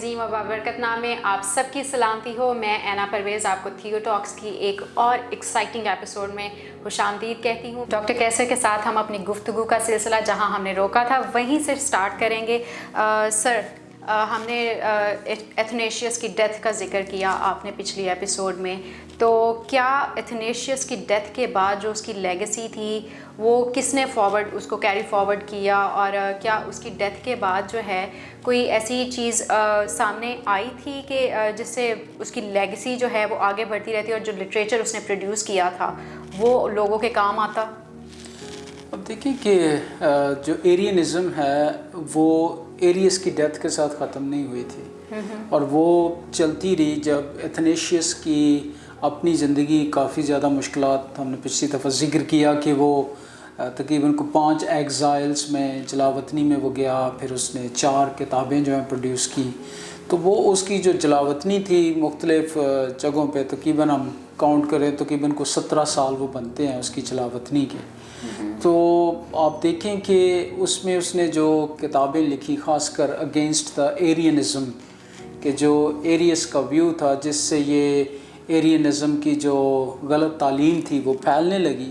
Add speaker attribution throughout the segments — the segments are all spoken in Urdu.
Speaker 1: عظیم و بابرکت نام میں آپ سب کی سلامتی ہو. میں اینا پرویز آپ کو تھیو ٹاکس کی ایک اور ایکسائٹنگ ایپیسوڈ میں خوش آمدید کہتی ہوں. ڈاکٹر کیسر کے ساتھ ہم اپنی گفتگو کا سلسلہ جہاں ہم نے روکا تھا وہیں سے سٹارٹ کریں گے. سر، ہم نے ایتھنیشیس کی ڈیتھ کا ذکر کیا آپ نے پچھلی ایپیسوڈ میں. تو کیا ایتھنیشیس کی ڈیتھ کے بعد جو اس کی لیگیسی تھی وہ کس نے اس کو کیری فارورڈ کیا، اور کیا اس کی ڈیتھ کے بعد جو ہے کوئی ایسی چیز سامنے آئی تھی کہ جس سے اس کی لیگیسی جو ہے وہ آگے بڑھتی رہتی اور جو لٹریچر اس نے پروڈیوس کیا تھا وہ لوگوں کے کام آتا؟
Speaker 2: اب دیکھیں کہ جو ایرینزم ہے وہ ایریس کی ڈیتھ کے ساتھ ختم نہیں ہوئی تھی، اور وہ چلتی رہی. جب ایتھنیشیس کی اپنی زندگی کافی زیادہ مشکلات، ہم نے پچھلی دفعہ ذکر کیا کہ وہ تقریباً 5 ایگزائلز میں جلاوطنی میں وہ گیا، پھر اس نے 4 کتابیں جو ہیں پروڈیوس کی. تو وہ اس کی جو جلاوطنی تھی مختلف جگہوں پہ، تقریباً ہم کاؤنٹ کریں تقریباً 17 سال وہ بنتے ہیں اس کی جلاوطنی کے. تو آپ دیکھیں کہ اس میں اس نے جو کتابیں لکھی خاص کر اگینسٹ دا ایرینزم، کہ جو ایریس کا ویو تھا جس سے یہ ایرینزم کی جو غلط تعلیم تھی وہ پھیلنے لگی،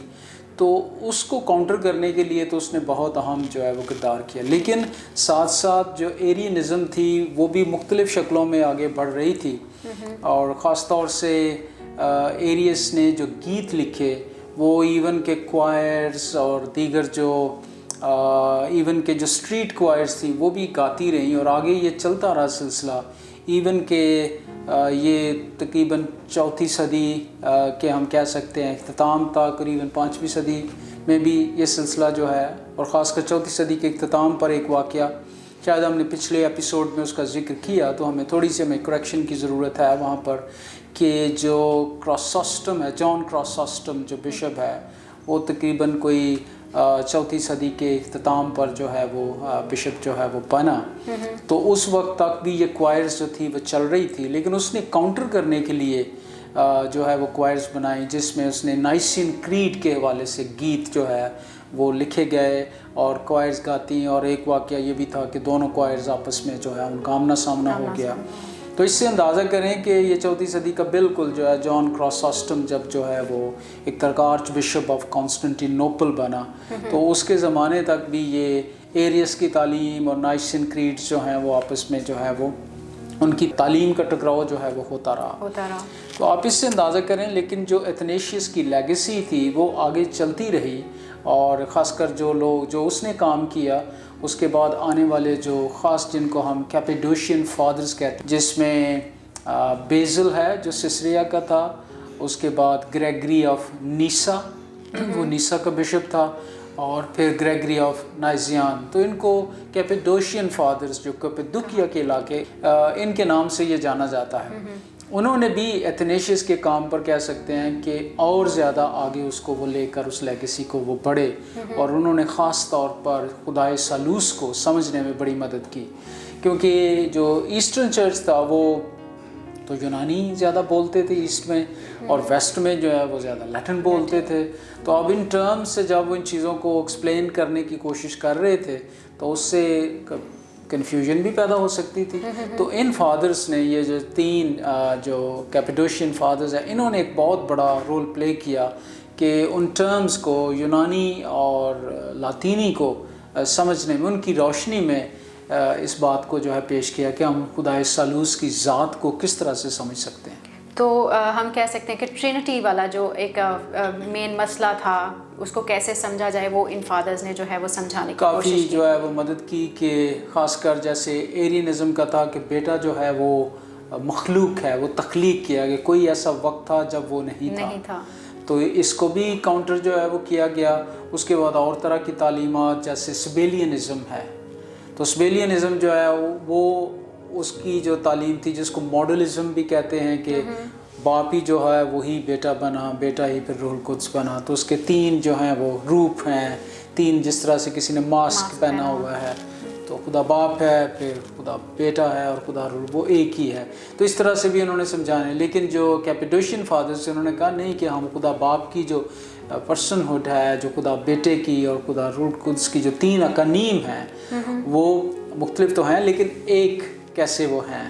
Speaker 2: تو اس کو کاؤنٹر کرنے کے لیے تو اس نے بہت اہم جو ہے وہ کردار کیا. لیکن ساتھ ساتھ جو ایرینزم تھی وہ بھی مختلف شکلوں میں آگے بڑھ رہی تھی، اور خاص طور سے ایریس نے جو گیت لکھے وہ ایون کے کوائرز اور دیگر جو ایون کے جو اسٹریٹ کوائرز تھی وہ بھی گاتی رہیں، اور آگے یہ چلتا رہا سلسلہ. ایون کہ یہ تقریباً 4 صدی کے ہم کہہ سکتے ہیں اختتام تھا، قریباً 5ویں صدی میں بھی یہ سلسلہ جو ہے، اور خاص کر 4 صدی کے اختتام پر ایک واقعہ شاید ہم نے پچھلے ایپیسوڈ میں اس کا ذکر کیا، تو ہمیں تھوڑی سی کریکشن کی ضرورت ہے وہاں پر، کہ جو کراسوسٹم ہے، جان کراسوسٹم جو بشپ ہے، وہ تقریباً کوئی 4 صدی کے اختتام پر جو ہے وہ بشپ جو ہے وہ بنا. تو اس وقت تک بھی یہ کوائرز جو تھی وہ چل رہی تھی، لیکن اس نے کاؤنٹر کرنے کے لیے جو ہے وہ کوائرز بنائی، جس میں اس نے نائسین کریڈ کے حوالے سے گیت جو ہے وہ لکھے گئے اور کوائرز گاتی. اور ایک واقعہ یہ بھی تھا کہ دونوں کوائرز آپس میں جو ہے ان کا آمنا سامنا ہو گیا. تو اس سے اندازہ کریں کہ یہ 4 صدی کا بالکل جو ہے جان کراسوسٹم جب جو ہے وہ ایک طرح کا آرچ بشپ آف کانسٹنٹینوپل بنا، تو اس کے زمانے تک بھی یہ ایریس کی تعلیم اور نائسین کریڈز جو ہیں وہ آپس میں جو ہے وہ ان کی تعلیم کا ٹکراؤ جو ہے وہ ہوتا رہا. تو آپ اس سے اندازہ کریں. لیکن جو ایتھنیشیس کی لیگیسی تھی وہ آگے چلتی رہی، اور خاص کر جو لوگ جو اس نے کام کیا اس کے بعد آنے والے جو خاص جن کو ہم کیپیڈوشین فادرز کہتے ہیں، جس میں بیزل ہے جو سسریا کا تھا، اس کے بعد گریگری آف نیسا، وہ نیسا کا بشپ تھا، اور پھر گریگری آف نائزیان. تو ان کو کیپیڈوشین فادرز جو کپدوکیا کے علاقے ان کے نام سے یہ جانا جاتا ہے. انہوں نے بھی ایتھنیشیس کے کام پر کہہ سکتے ہیں کہ اور زیادہ آگے اس کو وہ لے کر اس لیگیسی کو وہ بڑھے، اور انہوں نے خاص طور پر خدائے ثالوث کو سمجھنے میں بڑی مدد کی. کیونکہ جو ایسٹرن چرچ تھا وہ تو یونانی زیادہ بولتے تھے ایسٹ میں، اور ویسٹ میں جو ہے وہ زیادہ لیٹن بولتے تھے. تو اب ان ٹرمز سے جب وہ ان چیزوں کو ایکسپلین کرنے کی کوشش کر رہے تھے تو اس سے کنفیوژن بھی پیدا ہو سکتی تھی. تو ان فادرز نے یہ جو 3 جو کیپیڈوشین فادرز ہیں، انہوں نے ایک بہت بڑا رول پلے کیا کہ ان ٹرمز کو یونانی اور لاطینی کو سمجھنے میں، ان کی روشنی میں اس بات کو جو ہے پیش کیا کہ ہم خدائے ثالوث کی ذات کو کس طرح سے سمجھ سکتے ہیں.
Speaker 1: تو ہم کہہ سکتے ہیں کہ ٹرینٹی والا جو ایک مین مسئلہ تھا اس کو کیسے سمجھا جائے، وہ ان فادرز نے جو ہے وہ سمجھانے کی کوشش کی.
Speaker 2: کافی جو ہے وہ مدد کی، کہ خاص کر جیسے ایرینزم کا تھا کہ بیٹا جو ہے وہ مخلوق ہے، وہ تخلیق کیا گیا، کوئی ایسا وقت تھا جب وہ نہیں تھا. تو اس کو بھی کاؤنٹر جو ہے وہ کیا گیا. اس کے بعد اور طرح کی تعلیمات جیسے سبیلینزم ہے، تو سبیلینزم جو ہے وہ اس کی جو تعلیم تھی جس کو ماڈلزم بھی کہتے ہیں، کہ باپ ہی جو ہے وہی بیٹا بنا، بیٹا ہی پھر روح القدس بنا. تو اس کے 3 جو ہیں وہ روپ ہیں، 3 جس طرح سے کسی نے ماسک پہنا ہوا ہے، تو خدا باپ ہے، پھر خدا بیٹا ہے، اور خدا روح، وہ ایک ہی ہے. تو اس طرح سے بھی انہوں نے سمجھانے. لیکن جو کیپیڈوشین فادرز انہوں نے کہا نہیں، کہ ہم خدا باپ کی جو پرسن ہوڈ ہے، جو خدا بیٹے کی اور خدا روح القدس کی جو 3 اقانیم ہیں وہ مختلف تو ہیں، لیکن ایک کیسے وہ ہیں.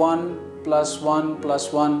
Speaker 2: 1 + 1 + 1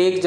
Speaker 2: 1 +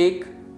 Speaker 2: 1,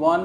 Speaker 2: 1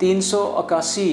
Speaker 2: 381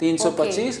Speaker 2: 325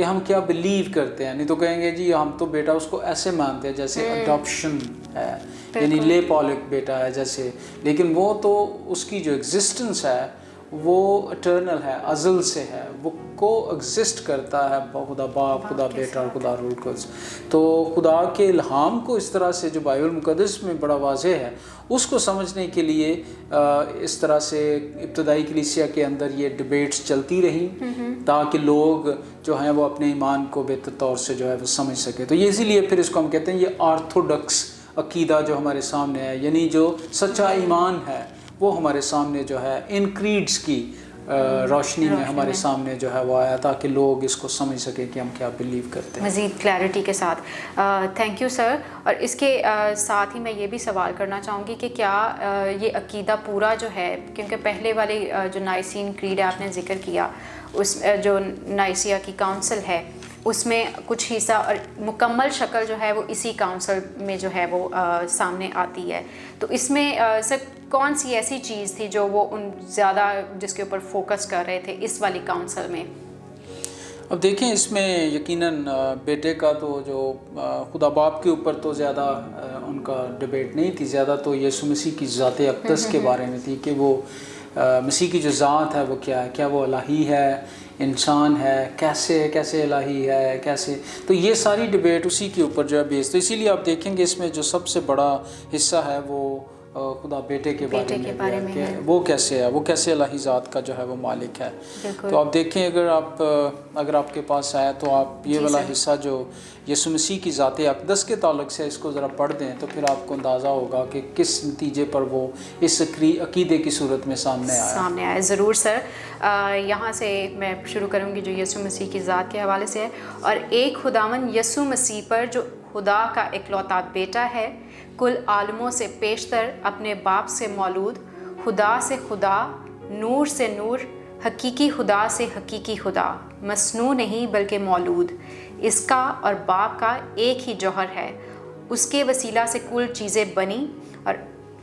Speaker 2: کہ ہم کیا بلیو کرتے ہیں. نہیں تو کہیں گے جی ہم تو بیٹا اس کو ایسے مانتے ہیں جیسے اڈاپشن ہے, یعنی لے پالک بیٹا ہے جیسے, لیکن وہ تو اس کی جو ایگزسٹنس ہے وہ اٹرنل ہے, ازل سے ہے, وہ کو ایگزسٹ کرتا ہے خدا باپ, خدا بیٹا اور خدا روح القدس. تو خدا کے الہام کو اس طرح سے جو بائبل مقدس میں بڑا واضح ہے اس کو سمجھنے کے لیے اس طرح سے ابتدائی کلیسیا کے اندر یہ ڈبیٹس چلتی رہیں تاکہ لوگ جو ہیں وہ اپنے ایمان کو بہتر طور سے جو ہے وہ سمجھ سکیں. تو یہ اسی لیے پھر اس کو ہم کہتے ہیں یہ آرتھوڈکس عقیدہ جو ہمارے سامنے ہے, یعنی جو سچا ایمان ہے وہ ہمارے سامنے جو ہے ان کریڈز کی روشنی میں ہمارے سامنے جو ہے وہ آیا تاکہ لوگ اس کو سمجھ سکیں کہ ہم کیا بلیو کرتے ہیں.
Speaker 1: مزید کلیئرٹی کے ساتھ تھینک یو سر. اور اس کے ساتھ ہی میں یہ بھی سوال کرنا چاہوں گی کہ کیا یہ عقیدہ پورا جو ہے, کیونکہ پہلے والی جو نائسین کریڈ آپ نے ذکر کیا, اس جو نائسیا کی کاؤنسل ہے اس میں کچھ حصہ اور مکمل شکل جو ہے وہ اسی کاؤنسل میں جو ہے وہ سامنے آتی ہے. تو اس میں سر کون سی ایسی چیز تھی جو وہ ان زیادہ جس کے اوپر فوکس کر رہے تھے اس والی کاؤنسل میں؟
Speaker 2: اب دیکھیں اس میں یقیناً بیٹے کا تو جو خدا باپ کے اوپر تو زیادہ ان کا ڈبیٹ نہیں تھی, زیادہ تو یسوع مسیح کی ذات اقدس کے بارے میں تھی کہ وہ مسیح کی جو ذات ہے وہ کیا ہے, کیا وہ الہی ہے, انسان ہے, کیسے الہی ہے, کیسے. تو یہ ساری ڈبیٹ اسی کے اوپر جو ہے بیس. تو اسی لیے آپ دیکھیں گے اس میں جو سب سے بڑا حصہ ہے وہ خدا بیٹے کے بارے میں کہ وہ کیسے ہے, وہ کیسے الہی ذات کا جو ہے وہ مالک ہے. تو آپ دیکھیں اگر آپ کے پاس آیا تو آپ یہ والا حصہ جو یسوع مسیح کی ذات اقدس کے تعلق سے اس کو ذرا پڑھ دیں تو پھر آپ کو اندازہ ہوگا کہ کس نتیجے پر وہ اس عقیدے کی صورت میں سامنے آیا.
Speaker 1: ضرور سر, یہاں سے میں شروع کروں گی جو یسوع مسیح کی ذات کے حوالے سے ہے. اور ایک خداوند یسوع مسیح پر جو خدا کا اکلوتا بیٹا ہے, کل عالموں سے پیشتر, اپنے باپ سے مولود, خدا سے خدا, نور سے نور, حقیقی خدا سے حقیقی خدا, مصنوع نہیں بلکہ مولود, اس کا اور باپ کا ایک ہی جوہر ہے. اس کے وسیلہ سے کل چیزیں بنی اور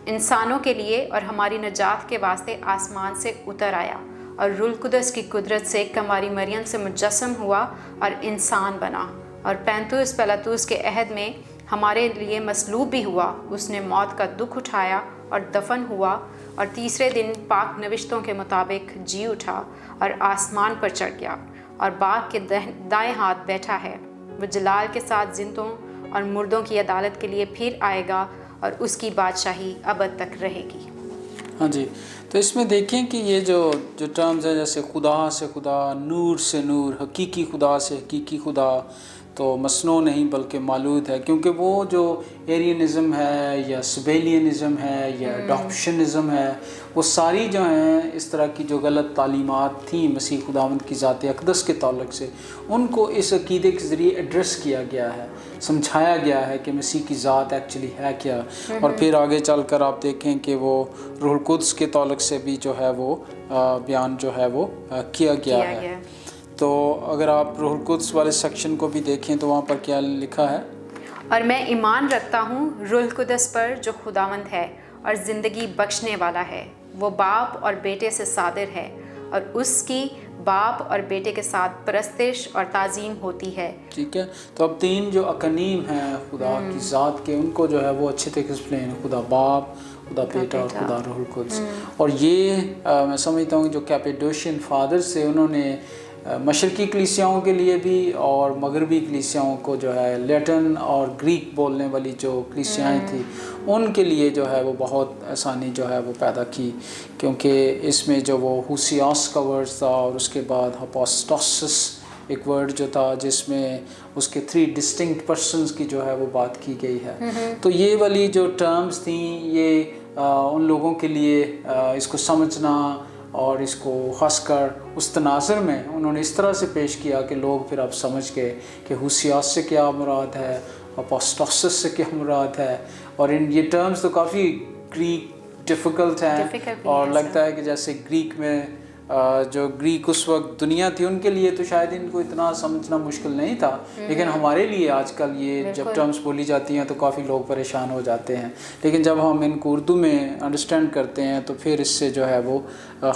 Speaker 1: انسانوں کے لیے اور ہماری نجات کے واسطے آسمان سے اتر آیا اور روح القدس کی قدرت سے کنواری مریم سے مجسم ہوا اور انسان بنا, اور پینتوس پیلاطوس کے عہد میں ہمارے لیے مصلوب بھی ہوا. اس نے موت کا دکھ اٹھایا اور دفن ہوا, اور تیسرے دن پاک نوشتوں کے مطابق جی اٹھا اور آسمان پر چڑھ گیا اور باپ کے دائیں ہاتھ بیٹھا ہے. وہ جلال کے ساتھ زندوں اور مردوں کی عدالت کے لیے پھر آئے گا اور اس کی بادشاہی ابد تک رہے گی.
Speaker 2: ہاں جی, تو اس میں دیکھیں کہ یہ جو ٹرمز ہیں جیسے خدا سے خدا, نور سے نور, حقیقی خدا سے حقیقی خدا, تو مصنوع نہیں بلکہ مولود ہے. کیونکہ وہ جو ایرینزم ہے یا سبیلینزم ہے یا اڈاپشنزم ہے, وہ ساری جو ہیں اس طرح کی جو غلط تعلیمات تھیں مسیح خداوند کی ذات اقدس کے تعلق سے, ان کو اس عقیدے کے ذریعے ایڈریس کیا گیا ہے, سمجھایا گیا ہے کہ مسیح کی ذات ایکچولی ہے کیا. اور پھر آگے چل کر آپ دیکھیں کہ وہ روح القدس کے تعلق سے بھی جو ہے وہ بیان جو ہے وہ کیا گیا ہے. تو اگر آپ روح القدس والے سیکشن کو بھی دیکھیں تو وہاں پر کیا لکھا ہے؟
Speaker 1: اور میں ایمان رکھتا ہوں روح القدس پر جو خداوند ہے اور زندگی بخشنے والا ہے, وہ باپ اور بیٹے سے صادر ہے, اور اس کی باپ اور بیٹے کے ساتھ پرستش اور تعظیم ہوتی ہے.
Speaker 2: ٹھیک ہے, تو اب تین جو اقانیم ہیں خدا کی ذات کے, ان کو جو ہے وہ اچھے طریقے سے ایکسپلین, خدا باپ, خدا بیٹا اور خدا روح القدس. اور یہ میں سمجھتا ہوں جو کیپیڈوشین فادرز سے, انہوں نے مشرقی کلیسیاؤں کے لیے بھی اور مغربی کلیسیاؤں کو جو ہے لیٹن اور گریک بولنے والی جو کلیسیائیں تھیں ان کے لیے جو ہے وہ بہت آسانی جو ہے وہ پیدا کی, کیونکہ اس میں جو وہ ہوسیاس کا ورڈ تھا اور اس کے بعد ہپوسٹاسس ایک ورڈ جو تھا جس میں اس کے 3 ڈسٹنکٹ پرسنز کی جو ہے وہ بات کی گئی ہے. تو یہ والی جو ٹرمز تھیں یہ ان لوگوں کے لیے اس کو سمجھنا اور اس کو خاص کر اس تناظر میں انہوں نے اس طرح سے پیش کیا کہ لوگ پھر اب سمجھ گئے کہ ہوسیاس سے کیا مراد ہے, اپوسٹاسس سے کیا مراد ہے. اور یہ ٹرمز تو کافی گریک ڈیفیکلٹ ہیں, اور لگتا ہے کہ جیسے گریک میں جو گریک اس وقت دنیا تھی ان کے لیے تو شاید ان کو اتنا سمجھنا مشکل نہیں تھا, لیکن ہمارے لیے آج کل یہ جب ٹرمز بولی جاتی ہیں تو کافی لوگ پریشان ہو جاتے ہیں. لیکن جب ہم ان کو اردو میں انڈرسٹینڈ کرتے ہیں تو پھر اس سے جو ہے وہ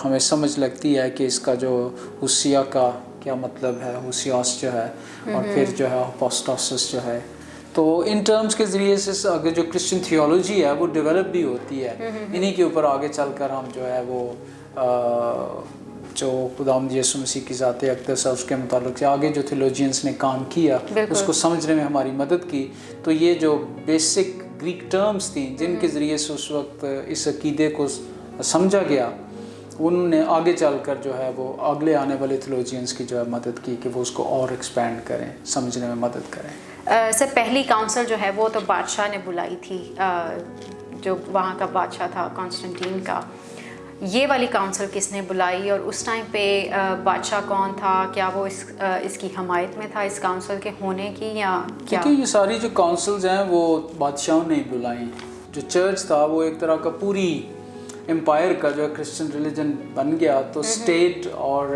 Speaker 2: ہمیں سمجھ لگتی ہے کہ اس کا جو حسیہ کا کیا مطلب ہے ہوسیوس جو ہے، اور پھر جو ہے اپوسٹاسس جو ہے. تو ان ٹرمز کے ذریعے سے اگر جو کرسچن تھیولوجی ہے وہ ڈیولپ بھی ہوتی ہے، انہی کے اوپر آگے چل کر ہم جو ہے وہ جو خداوند یسوع مسیح کی ذات اقدس ہے اس کے متعلق سے آگے جو تھیولوجینس نے کام کیا اس کو سمجھنے میں ہماری مدد کی. تو یہ جو بیسک گریک ٹرمز تھیں جن کے ذریعے سے اس وقت اس عقیدے کو سمجھا گیا، انہوں نے آگے چل کر جو ہے وہ اگلے آنے والے تھیولوجینس کی جو ہے مدد کی کہ وہ اس کو اور ایکسپینڈ کریں، سمجھنے میں مدد کریں.
Speaker 1: سر پہلی کاؤنسل جو ہے وہ تو بادشاہ نے بلائی تھی، جو وہاں کا بادشاہ تھا کانسٹنٹین کا. یہ والی کاؤنسل کس نے بلائی اور اس ٹائم پہ بادشاہ کون تھا؟ کیا وہ اس کی حمایت میں تھا اس کاؤنسل کے ہونے کی یا کیا؟
Speaker 2: کیونکہ یہ ساری جو کاؤنسلز ہیں وہ بادشاہوں نے بلائیں. جو چرچ تھا وہ ایک طرح کا پوری امپائر کا جو ہے کرسچن ریلیجن بن گیا، تو اسٹیٹ اور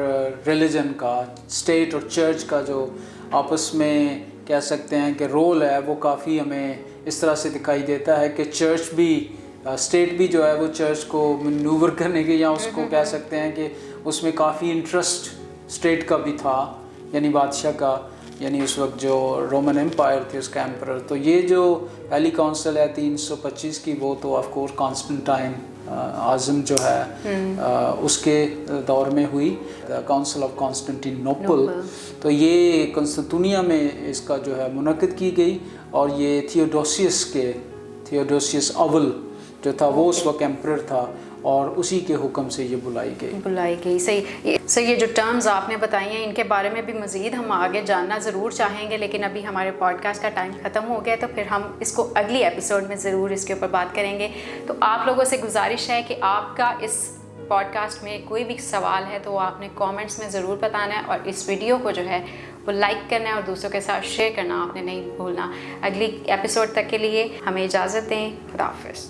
Speaker 2: ریلیجن کا، اسٹیٹ اور چرچ کا جو آپس میں کہہ سکتے ہیں کہ رول ہے وہ کافی ہمیں اس طرح سے دکھائی دیتا ہے کہ چرچ بھی اسٹیٹ بھی جو ہے وہ چرچ کو مینوور کرنے کے یا اس کو کہہ سکتے ہیں کہ اس میں کافی انٹرسٹ اسٹیٹ کا بھی تھا، یعنی بادشاہ کا، یعنی اس وقت جو رومن امپائر تھی اس کا ایمپرر. تو یہ جو پہلی کاؤنسل ہے 325 کی، وہ تو آف کورس کانسٹنٹائن اعظم جو ہے اس کے دور میں ہوئی، کاؤنسل آف کانسٹنٹین نوپل. تو یہ قسطنطنیہ میں اس کا جو ہے منعقد کی گئی، اور یہ تھیوڈوسیوس اول جو تھا وہ اس وقت ایمپرر تھا، اور اسی کے حکم سے یہ بلائی گئی.
Speaker 1: صحیح. سر یہ جو ٹرمز آپ نے بتائی ہیں ان کے بارے میں بھی مزید ہم آگے جاننا ضرور چاہیں گے، لیکن ابھی ہمارے پوڈ کاسٹ کا ٹائم ختم ہو گیا، تو پھر ہم اس کو اگلی ایپیسوڈ میں ضرور اس کے اوپر بات کریں گے. تو آپ لوگوں سے گزارش ہے کہ آپ کا اس پوڈ کاسٹ میں کوئی بھی سوال ہے تو آپ نے کامنٹس میں ضرور بتانا ہے، اور اس ویڈیو کو جو ہے وہ لائک کرنا ہے اور دوسروں کے ساتھ شیئر کرنا آپ نے نہیں بھولنا. اگلی ایپیسوڈ تک کے لیے ہمیں اجازت دیں. خدا حافظ.